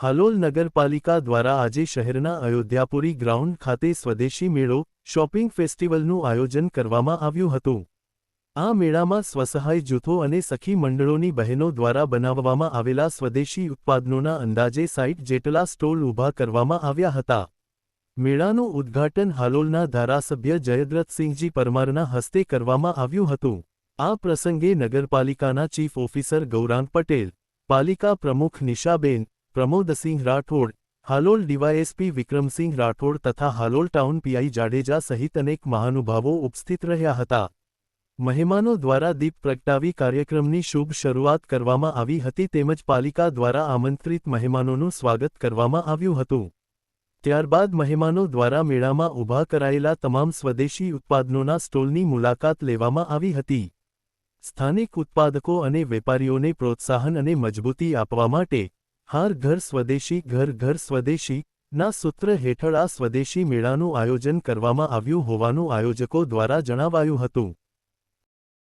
હાલોલ નગરપાલિકા દ્વારા આજે શહેરના અયોધ્યાપુરી ગ્રાઉન્ડ ખાતે સ્વદેશી મેળો શોપિંગ ફેસ્ટિવલનું આયોજન કરવામાં આવ્યું હતું। આ મેળામાં સ્વસહાય જૂથો અને સખી મંડળોની બહેનો દ્વારા બનાવવામાં આવેલા સ્વદેશી ઉત્પાદનોના અંદાજે 60 જેટલા સ્ટોલ ઊભા કરવામાં આવ્યા હતા। મેળાનું ઉદ્ઘાટન હાલોલના ધારાસભ્ય જયદ્રથસિંહજી પરમારના હસ્તે કરવામાં આવ્યું હતું। આ પ્રસંગે નગરપાલિકાના ચીફ ઓફિસર ગૌરાંગ પટેલ, પાલિકા પ્રમુખ નિશાબેન, પ્રમોદસિંહ રાઠોડ, હાલોલ ડીવાયએસપી વિક્રમસિંહ રાઠોડ તથા હાલોલ ટાઉન પીઆઈ જાડેજા સહિત અનેક મહાનુભાવો ઉપસ્થિત રહ્યા હતા। મહેમાનો દ્વારા દીપ પ્રગટાવી કાર્યક્રમની શુભ શરૂઆત કરવામાં આવી હતી તેમજ પાલિકા દ્વારા આમંત્રિત મહેમાનોનું સ્વાગત કરવામાં આવ્યું હતું। ત્યારબાદ મહેમાનો દ્વારા મેળામાં ઊભા કરાયેલા તમામ સ્વદેશી ઉત્પાદનોના સ્ટોલની મુલાકાત લેવામાં આવી હતી। સ્થાનિક ઉત્પાદકો અને વેપારીઓને પ્રોત્સાહન અને મજબૂતી આપવા માટે હર ઘર સ્વદેશી ઘર ઘર સ્વદેશી ના સૂત્ર હેઠળ આ સ્વદેશી મેળાનું આયોજન કરવામાં આવ્યું હોવાનું આયોજકો દ્વારા જણાવાયું હતું।